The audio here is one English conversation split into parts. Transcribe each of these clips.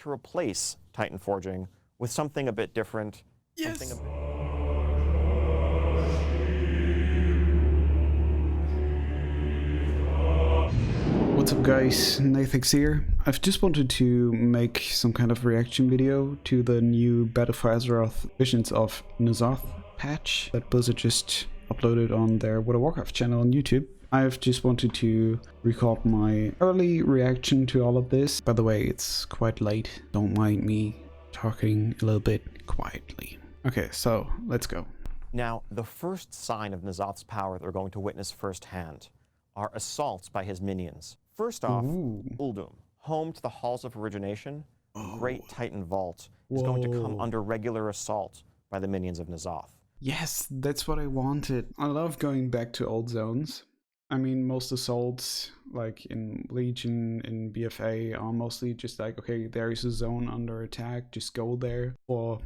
to replace Titanforging with something a bit different. Yes. What's up guys, Naethix here. I've just wanted to make some kind of reaction video to the new Battle for Azeroth Visions of Nzoth patch that Blizzard just uploaded on their World of Warcraft channel on YouTube. I've just wanted to record my early reaction to all of this. By the way, it's quite late. Don't mind me talking a little bit quietly. Okay, so let's go. Now, the first sign of Nzoth's power that we're going to witness firsthand are assaults by his minions. First off, Uldum, home to the Halls of Origination, Great Titan Vault, is going to come under regular assault by the minions of Nzoth. Yes, that's what I wanted. I love going back to old zones. I mean, most assaults, like in Legion, in BFA, are mostly just like, okay, there is a zone under attack, just go there for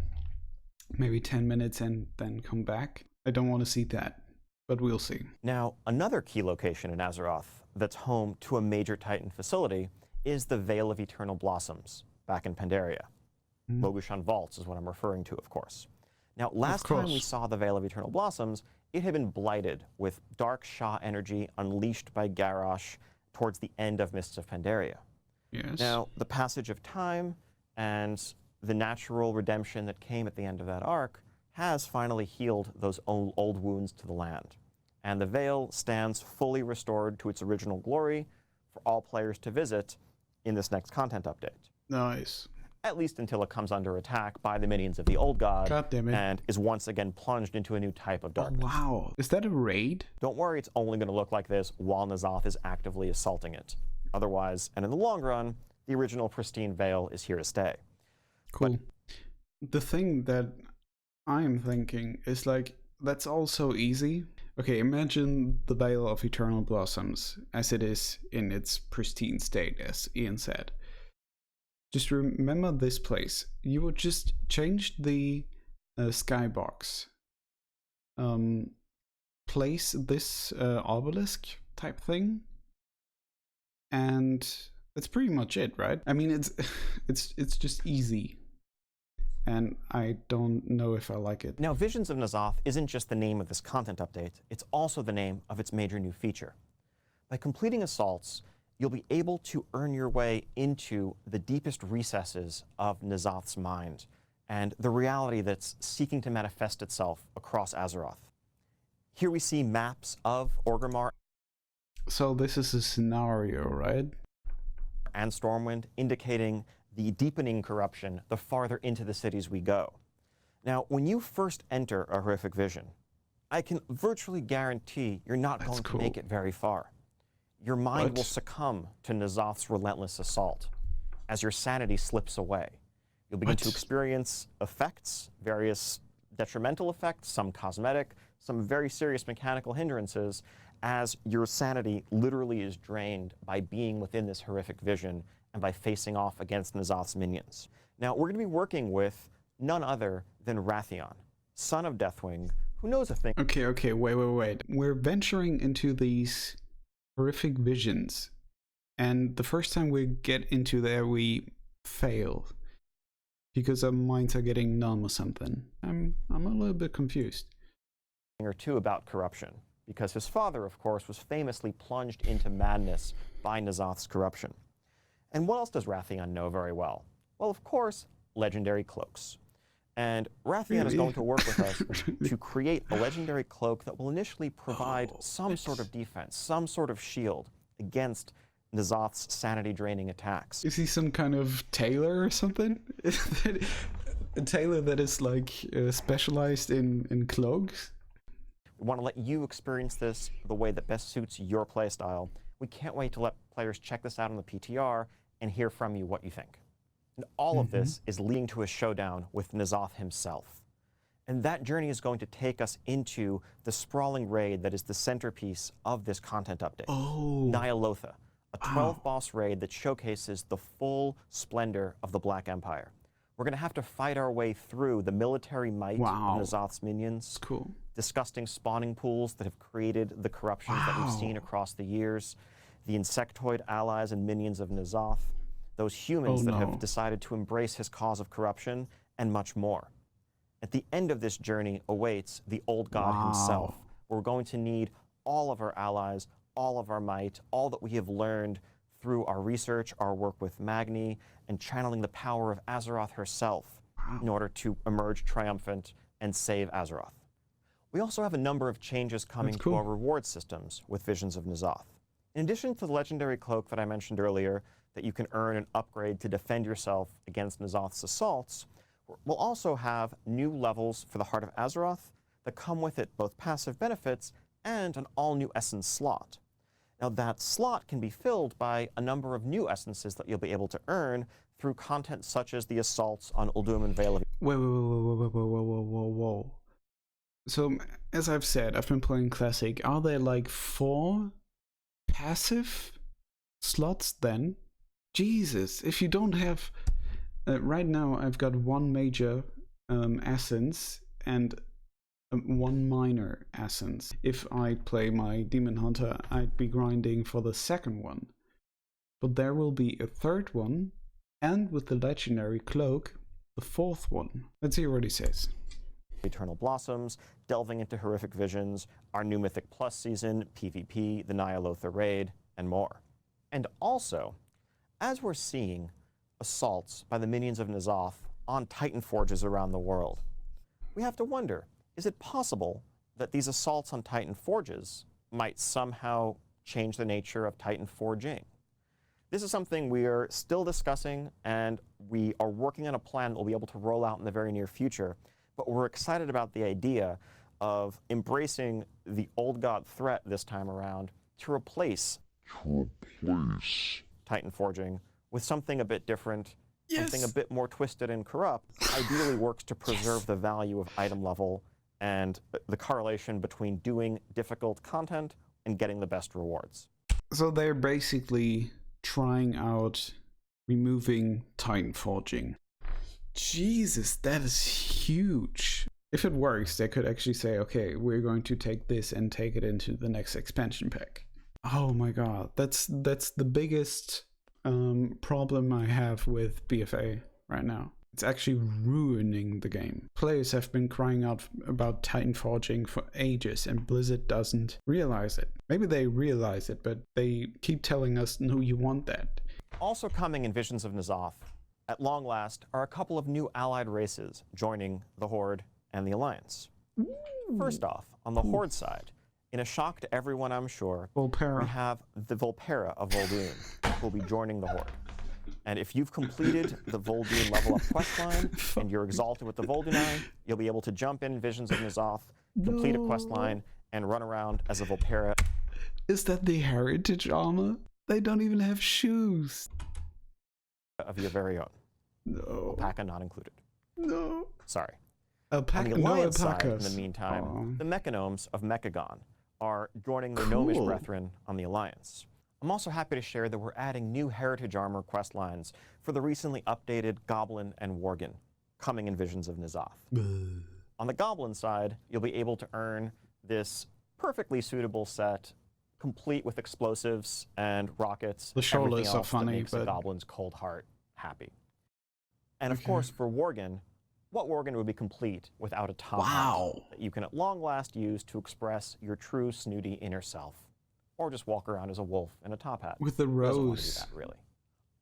maybe 10 minutes and then come back. I don't want to see that, but we'll see. Now, another key location in Azeroth that's home to a major Titan facility is the Veil of Eternal Blossoms back in Pandaria. Logushan Vaults is what I'm referring to, of course. Now, last time we saw the Veil of Eternal Blossoms, it had been blighted with dark Shah energy unleashed by Garrosh towards the end of Mists of Pandaria. Yes. Now, the passage of time and the natural redemption that came at the end of that arc has finally healed those old wounds to the land. And the Veil stands fully restored to its original glory for all players to visit in this next content update. Nice. At least until it comes under attack by the minions of the old god and is once again plunged into a new type of darkness. Oh, wow. Is that a raid? Don't worry, it's only going to look like this while Nzoth is actively assaulting it. Otherwise, and in the long run, the original pristine Veil is here to stay. Cool. The thing that I'm thinking is like, that's all so easy. Okay, imagine the Veil of Eternal Blossoms as it is in its pristine state, as Ian said. Just remember this place. You would just change the skybox. Place this obelisk type thing. And that's pretty much it, right? I mean, it's just easy. And I don't know if I like it. Now, Visions of Nzoth isn't just the name of this content update, it's also the name of its major new feature. By completing assaults, you'll be able to earn your way into the deepest recesses of Nzoth's mind and the reality that's seeking to manifest itself across Azeroth. Here we see maps of Orgrimmar. So this is a scenario, right? And Stormwind, indicating the deepening corruption the farther into the cities we go. Now, when you first enter a horrific vision, I can virtually guarantee you're not going to make it very far. Your mind will succumb to Nzoth's relentless assault. As your sanity slips away, you'll begin to experience effects, various detrimental effects, some cosmetic, some very serious mechanical hindrances, as your sanity literally is drained by being within this horrific vision and by facing off against Nzoth's minions. Now, we're going to be working with none other than Wrathion, son of Deathwing, who knows a thing. Okay, wait. We're venturing into these horrific visions, and the first time we get into there, we fail because our minds are getting numb or something. I'm a little bit confused. Or two about corruption, because his father, of course, was famously plunged into madness by Nzoth's corruption. And what else does Wrathion know very well? Well, of course, legendary cloaks. And Wrathion is going to work with us to create a legendary cloak that will initially provide some sort of defense, some sort of shield against Nzoth's sanity-draining attacks. Is he some kind of tailor or something? A tailor that is like specialized in cloaks? We want to let you experience this the way that best suits your playstyle. We can't wait to let players check this out on the PTR and hear from you what you think. And all of this is leading to a showdown with Nzoth himself. And that journey is going to take us into the sprawling raid that is the centerpiece of this content update. Nyalotha, a 12-boss raid that showcases the full splendor of the Black Empire. We're going to have to fight our way through the military might of Nzoth's minions, disgusting spawning pools that have created the corruptions that we've seen across the years, the insectoid allies and minions of Nzoth, those humans Oh, that no. have decided to embrace his cause of corruption, and much more. At the end of this journey awaits the old god himself. We're going to need all of our allies, all of our might, all that we have learned through our research, our work with Magni, and channeling the power of Azeroth herself in order to emerge triumphant and save Azeroth. We also have a number of changes coming to our reward systems with Visions of Nzoth. In addition to the legendary cloak that I mentioned earlier, that you can earn and upgrade to defend yourself against N'Zoth's assaults, we'll also have new levels for the Heart of Azeroth that come with it both passive benefits and an all-new essence slot. Now that slot can be filled by a number of new essences that you'll be able to earn through content such as the assaults on Uldum and Vale of... Whoa. So, as I've said, I've been playing Classic. Are there like 4 passive slots then? Jesus, if you don't have... right now I've got 1 major essence and 1 minor essence. If I play my Demon Hunter, I'd be grinding for the second one. But there will be a third one, and with the legendary cloak, the 4th one. Let's see what he says. Eternal Blossoms, delving into horrific visions, our new Mythic Plus season, PvP, the Naethix Raid, and more. And also, as we're seeing assaults by the minions of N'Zoth on Titan Forges around the world, we have to wonder, is it possible that these assaults on Titan Forges might somehow change the nature of Titan Forging? This is something we are still discussing, and we are working on a plan that we'll be able to roll out in the very near future. But we're excited about the idea of embracing the old god threat this time around to replace Titan Forging with something a bit different, something a bit more twisted and corrupt, ideally works to preserve the value of item level and the correlation between doing difficult content and getting the best rewards. So they're basically trying out removing Titan Forging. Jesus, that is huge. If it works, they could actually say, okay, we're going to take this and take it into the next expansion pack. Oh my god, that's the biggest problem I have with BFA right now. It's actually ruining the game. Players have been crying out about Titan Forging for ages, and Blizzard doesn't realize it. Maybe they realize it, but they keep telling us, no, you want that. Also coming in Visions of N'Zoth, at long last, are a couple of new allied races joining the Horde and the Alliance. First off, on the Horde side, in a shock to everyone, I'm sure, we have the Volpera of Vol'dun, who will be joining the Horde. And if you've completed the Vol'dun level up questline and you're exalted with the Vol'dunai, you'll be able to jump in Visions of N'Zoth, complete a questline, and run around as a Volpera. Is that the heritage armor? They don't even have shoes. Of your very own. No. Alpaca not included. No. Sorry. Alpaca, on the Alliance no side, in alpacas. the meantime, the Mechanomes of Mechagon are joining their Cool. Gnomish brethren on the Alliance. I'm also happy to share that we're adding new Heritage Armor quest lines for the recently updated Goblin and Worgen, coming in Visions of N'Zoth. On the Goblin side, you'll be able to earn this perfectly suitable set, complete with explosives and rockets. The shoulders everything are else funny, that makes but a Goblin's cold heart happy. And of course, for Worgen, what Worgen would be complete without a top hat that you can at long last use to express your true snooty inner self, or just walk around as a wolf in a top hat. with the Who doesn't want to do rose. that, really?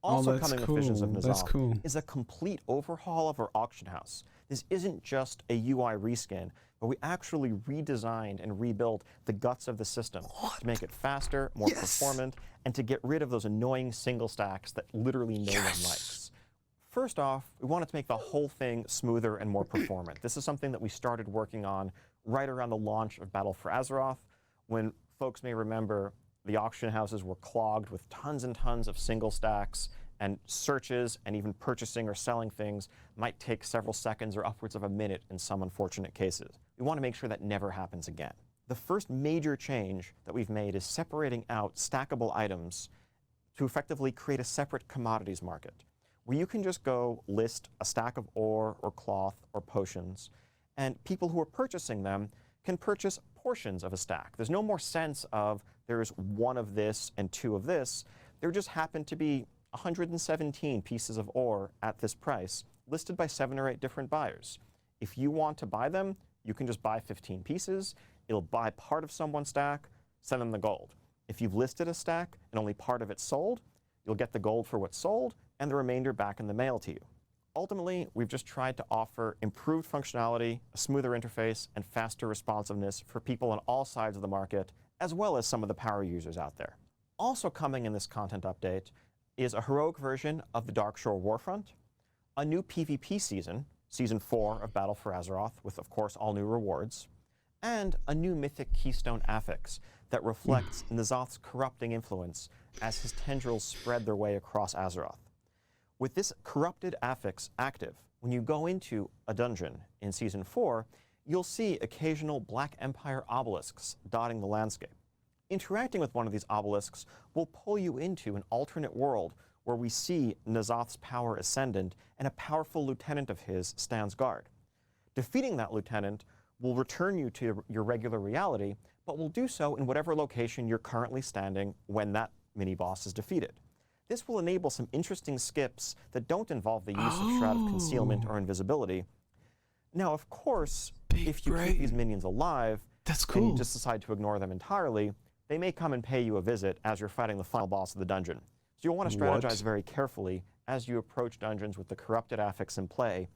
Also that's coming with Visions of cool. N'Zoth That's cool. is a complete overhaul of our auction house. This isn't just a UI reskin, but we actually redesigned and rebuilt the guts of the system to make it faster, more performant, and to get rid of those annoying single stacks that literally no one likes. First off, we wanted to make the whole thing smoother and more performant. This is something that we started working on right around the launch of Battle for Azeroth, when folks may remember the auction houses were clogged with tons and tons of single stacks, and searches and even purchasing or selling things might take several seconds or upwards of a minute in some unfortunate cases. We want to make sure that never happens again. The first major change that we've made is separating out stackable items to effectively create a separate commodities market, where you can just go list a stack of ore or cloth or potions, and people who are purchasing them can purchase portions of a stack. There's no more sense of there's one of this and two of this. There just happen to be 117 pieces of ore at this price, listed by 7 or 8 different buyers. If you want to buy them, you can just buy 15 pieces. It'll buy part of someone's stack, send them the gold. If you've listed a stack and only part of it sold, you'll get the gold for what's sold and the remainder back in the mail to you. Ultimately, we've just tried to offer improved functionality, a smoother interface, and faster responsiveness for people on all sides of the market, as well as some of the power users out there. Also coming in this content update is a heroic version of the Darkshore Warfront, a new PvP season, Season 4 of Battle for Azeroth, with, of course, all new rewards, and a new mythic keystone affix that reflects Nzoth's corrupting influence as his tendrils spread their way across Azeroth. With this corrupted affix active, when you go into a dungeon in Season 4, you'll see occasional Black Empire obelisks dotting the landscape. Interacting with one of these obelisks will pull you into an alternate world where we see Nzoth's power ascendant and a powerful lieutenant of his stands guard. Defeating that lieutenant will return you to your regular reality, but will do so in whatever location you're currently standing when that mini-boss is defeated. This will enable some interesting skips that don't involve the use of Shroud of Concealment or Invisibility. Now, of course, if you keep these minions alive, that's cool, and you just decide to ignore them entirely, they may come and pay you a visit as you're fighting the final boss of the dungeon. So you'll want to strategize very carefully as you approach dungeons with the corrupted affix in play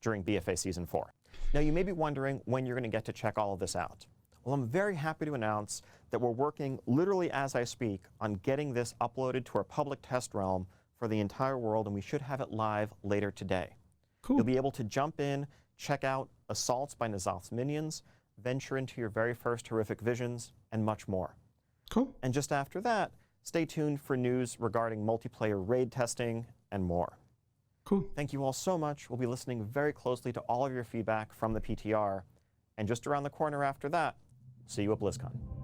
during BFA Season 4. Now, you may be wondering when you're going to get to check all of this out. Well, I'm very happy to announce that we're working literally as I speak on getting this uploaded to our public test realm for the entire world, and we should have it live later today. Cool. You'll be able to jump in, check out assaults by Nzoth's minions, venture into your very first horrific visions, and much more. Cool. And just after that, stay tuned for news regarding multiplayer raid testing and more. Cool. Thank you all so much. We'll be listening very closely to all of your feedback from the PTR. And just around the corner after that, see you at BlizzCon.